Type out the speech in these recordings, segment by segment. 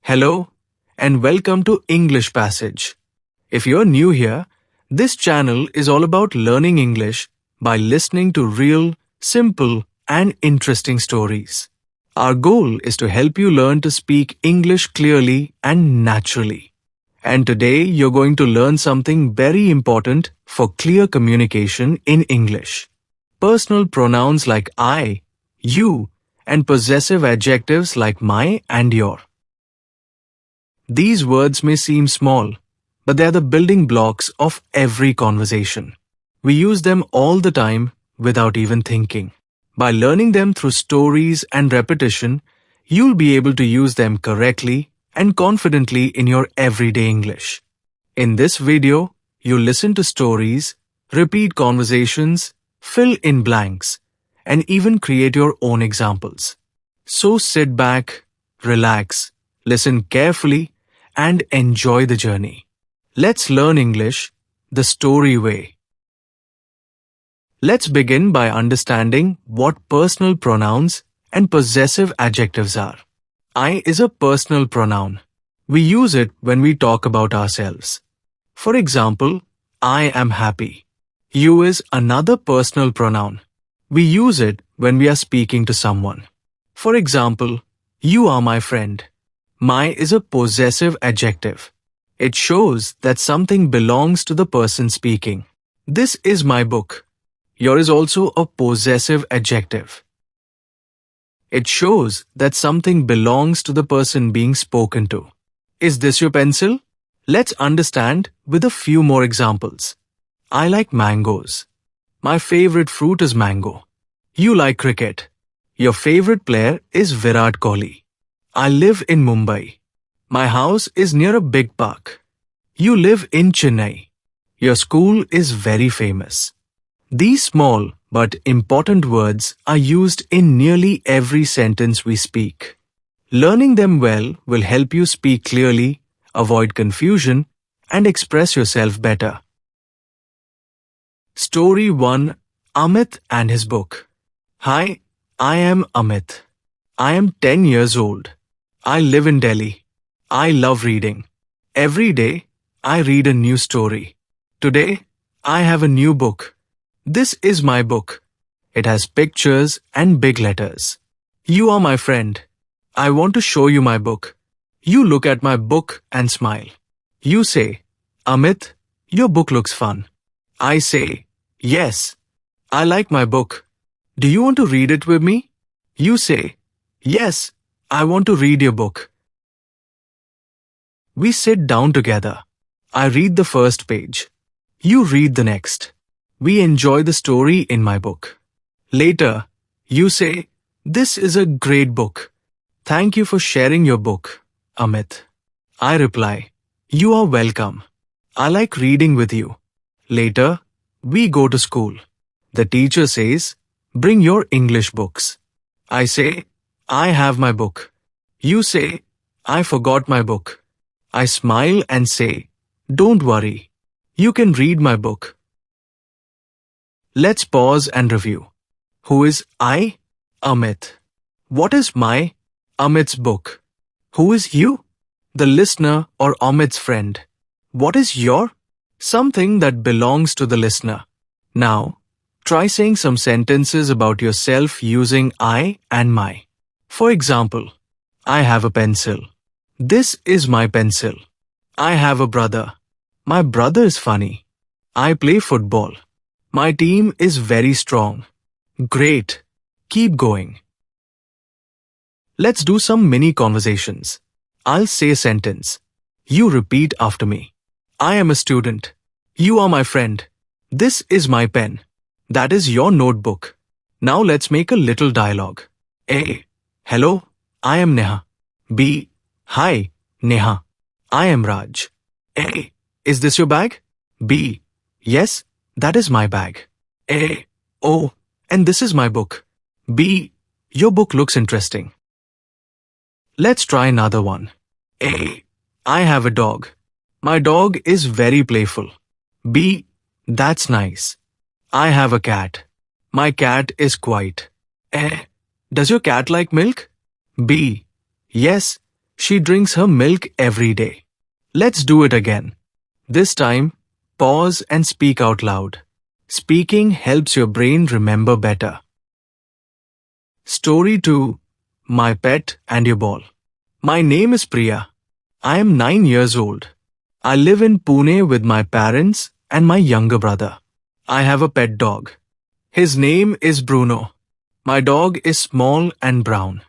Hello, and welcome to English Passage. If you're new here, this channel is all about learning English by listening to real, simple, and interesting stories. Our goal is to help you learn to speak English clearly and naturally. And today you're going to learn something very important for clear communication in English. Personal pronouns like I, you, and possessive adjectives like my and your. These words may seem small, but they're the building blocks of every conversation. We use them all the time without even thinking. By learning them through stories and repetition, you'll be able to use them correctly and confidently in your everyday English. In this video, you'll listen to stories, repeat conversations, fill in blanks, and even create your own examples. So sit back, relax, listen carefully, and enjoy the journey. Let's learn English the story way. Let's begin by understanding what personal pronouns and possessive adjectives are. I is a personal pronoun. We use it when we talk about ourselves. For example, I am happy. You is another personal pronoun. We use it when we are speaking to someone. For example, you are my friend. My is a possessive adjective. It shows that something belongs to the person speaking. This is my book. Your is also a possessive adjective. It shows that something belongs to the person being spoken to. Is this your pencil? Let's understand with a few more examples. I like mangoes. My favorite fruit is mango. You like cricket. Your favorite player is Virat Kohli. I live in Mumbai. My house is near a big park. You live in Chennai. Your school is very famous. These small but important words are used in nearly every sentence we speak. Learning them well will help you speak clearly, avoid confusion, and express yourself better. Story 1. Amit and his book. Hi, I am Amit. I am 10 years old. I live in Delhi. I love reading. Every day, I read a new story. Today, I have a new book. This is my book. It has pictures and big letters. You are my friend. I want to show you my book. You look at my book and smile. You say, Amit, your book looks fun. I say, yes, I like my book. Do you want to read it with me? You say, yes, I want to read your book. We sit down together. I read the first page. You read the next. We enjoy the story in my book. Later, you say, this is a great book. Thank you for sharing your book, Amit. I reply, you are welcome. I like reading with you. Later, we go to school. The teacher says, bring your English books. I say, I have my book. You say, I forgot my book. I smile and say, don't worry. You can read my book. Let's pause and review. Who is I? Amit. What is my? Amit's book. Who is you? The listener or Amit's friend. What is your? Something that belongs to the listener. Now, try saying some sentences about yourself using I and my. For example, I have a pencil. This is my pencil. I have a brother. My brother is funny. I play football. My team is very strong. Great. Keep going. Let's do some mini conversations. I'll say a sentence. You repeat after me. I am a student. You are my friend. This is my pen. That is your notebook. Now let's make a little dialogue. A. Hello, I am Neha. B. Hi, Neha. I am Raj. A. Is this your bag? B. Yes, that is my bag. A. Oh, and this is my book. B. Your book looks interesting. Let's try another one. A. I have a dog. My dog is very playful. B. That's nice. I have a cat. My cat is quiet. A. Does your cat like milk? B. Yes, She drinks her milk every day. Let's do it again. This time, pause and speak out loud. Speaking helps your brain remember better. Story 2. My Pet and Your Ball. My name is Priya. I am 9 years old. I live in Pune with my parents and my younger brother. I have a pet dog. His name is Bruno. My dog is small and brown.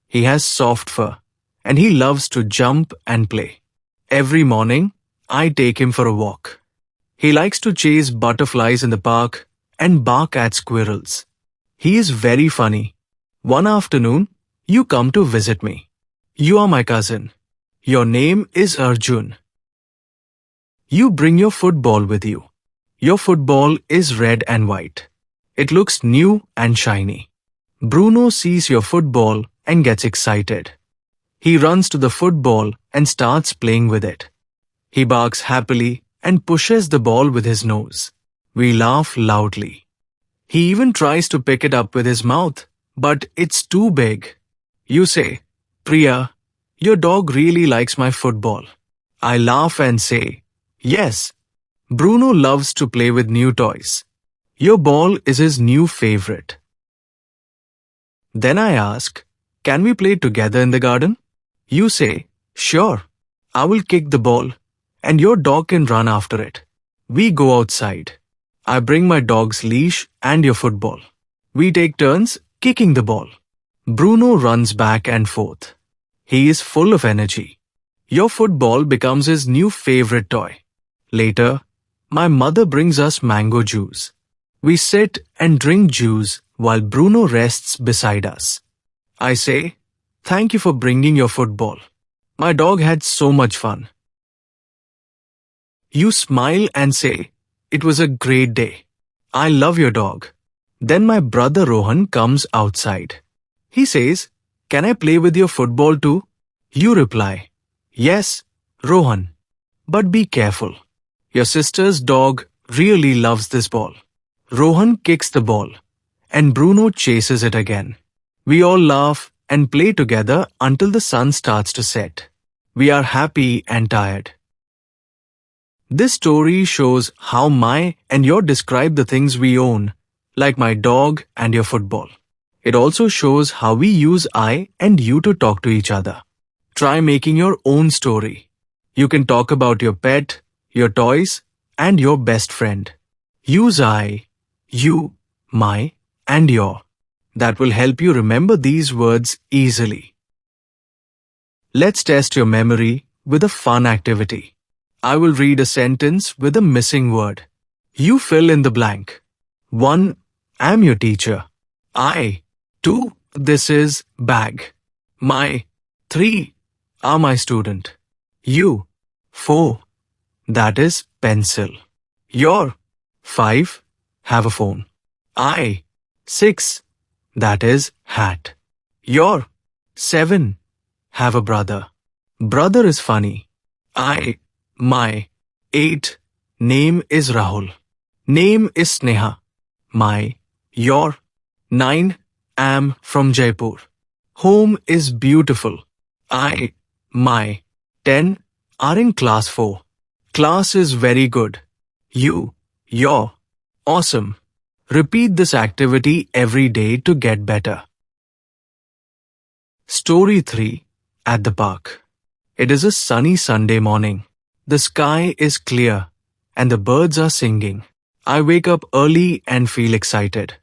He has soft fur, and he loves to jump and play. Every morning, I take him for a walk. He likes to chase butterflies in the park and bark at squirrels. He is very funny. One afternoon, you come to visit me. You are my cousin. Your name is Arjun. You bring your football with you. Your football is red and white. It looks new and shiny. Bruno sees your football and gets excited. He runs to the football and starts playing with it. He barks happily and pushes the ball with his nose. We laugh loudly. He even tries to pick it up with his mouth, but it's too big. You say, Priya, your dog really likes my football. I laugh and say, yes. Bruno loves to play with new toys. Your ball is his new favorite. Then I ask, can we play together in the garden? You say, sure. I will kick the ball, and your dog can run after it. We go outside. I bring my dog's leash and your football. We take turns kicking the ball. Bruno runs back and forth. He is full of energy. Your football becomes his new favorite toy. Later, my mother brings us mango juice. We sit and drink juice while Bruno rests beside us. I say, thank you for bringing your football. My dog had so much fun. You smile and say, it was a great day. I love your dog. Then my brother Rohan comes outside. He says, can I play with your football too? You reply, yes, Rohan. But be careful. Your sister's dog really loves this ball. Rohan kicks the ball, and Bruno chases it again. We all laugh and play together until the sun starts to set. We are happy and tired. This story shows how my and your describe the things we own, like my dog and your football. It also shows how we use I and you to talk to each other. Try making your own story. You can talk about your pet, your toys, and your best friend. Use I, you, my, and your. That will help you remember these words easily. Let's test your memory with a fun activity. I will read a sentence with a missing word. You fill in the blank. 1. I'm your teacher. I. 2. This is bag. My. 3. Are my student. You. 4. That is pencil. Your. 5. Have a phone. I. 6. That is hat. Your. 7. Have a brother. Brother is funny. I. My. 8. Name is Rahul. Name is Sneha. My. Your. 9. Am from Jaipur. Home is beautiful. I. My. 10. Are in class 4. Class is very good. You. Your. Awesome. Repeat this activity every day to get better. Story 3. At the park. It is a sunny Sunday morning. The sky is clear and the birds are singing. I wake up early and feel excited.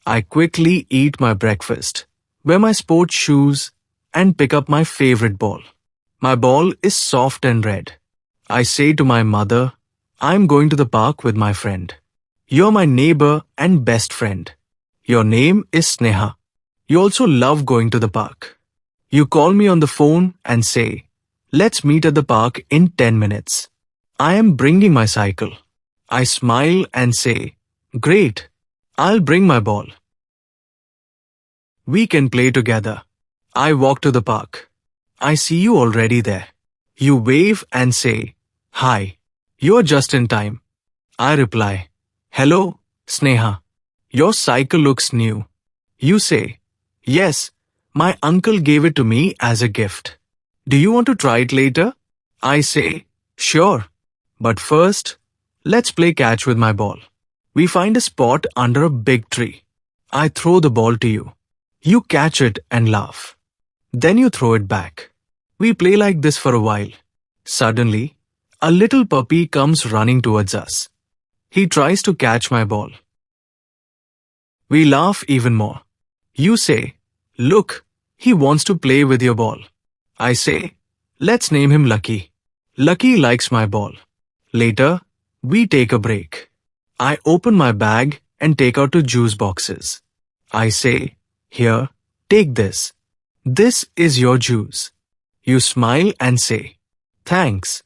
I quickly eat my breakfast, wear my sports shoes, and pick up my favorite ball. My ball is soft and red. I say to my mother, I'm going to the park with my friend. You're my neighbor and best friend. Your name is Sneha. You also love going to the park. You call me on the phone and say, let's meet at the park in 10 minutes. I am bringing my cycle. I smile and say, great, I'll bring my ball. We can play together. I walk to the park. I see you already there. You wave and say, hi, you're just in time. I reply, hello, Sneha. Your cycle looks new. You say, yes, my uncle gave it to me as a gift. Do you want to try it later? I say, sure. But first, let's play catch with my ball. We find a spot under a big tree. I throw the ball to you. You catch it and laugh. Then you throw it back. We play like this for a while. Suddenly, a little puppy comes running towards us. He tries to catch my ball. We laugh even more. You say, look, he wants to play with your ball. I say, let's name him Lucky. Lucky likes my ball. Later, we take a break. I open my bag and take out two juice boxes. I say, here, take this. This is your juice. You smile and say, thanks.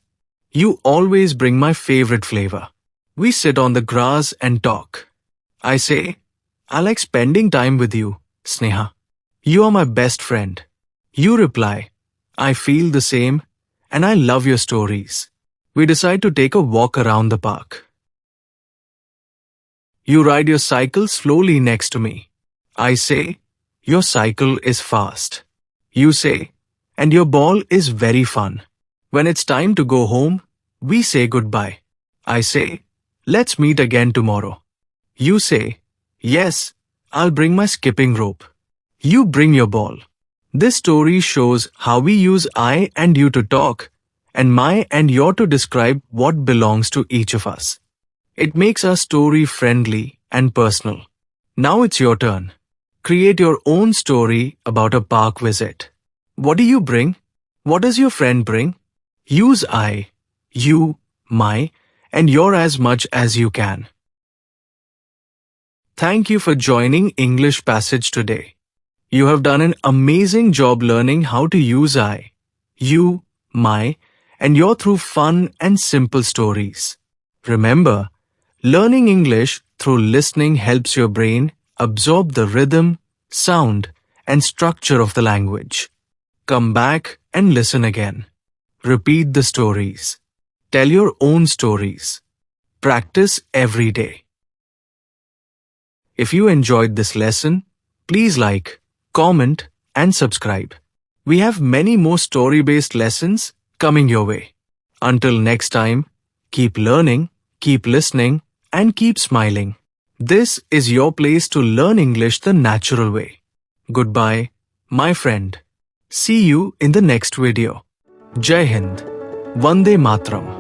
You always bring my favorite flavor. We sit on the grass and talk. I say, I like spending time with you, Sneha. You are my best friend. You reply, I feel the same and I love your stories. We decide to take a walk around the park. You ride your cycle slowly next to me. I say, your cycle is fast. You say, and your ball is very fun. When it's time to go home, we say goodbye. I say, let's meet again tomorrow. You say, yes, I'll bring my skipping rope. You bring your ball. This story shows how we use I and you to talk, and my and your to describe what belongs to each of us. It makes our story friendly and personal. Now it's your turn. Create your own story about a park visit. What do you bring? What does your friend bring? Use I, you, my, and your as much as you can. Thank you for joining English Passage today. You have done an amazing job learning how to use I, you, my, and your through fun and simple stories. Remember, learning English through listening helps your brain absorb the rhythm, sound, and structure of the language. Come back and listen again. Repeat the stories. Tell your own stories. Practice every day. If you enjoyed this lesson, please like, comment, and subscribe. We have many more story-based lessons coming your way. Until next time, keep learning, keep listening, and keep smiling. This is your place to learn English the natural way. Goodbye, my friend. See you in the next video. Jai Hind. Vande Matram.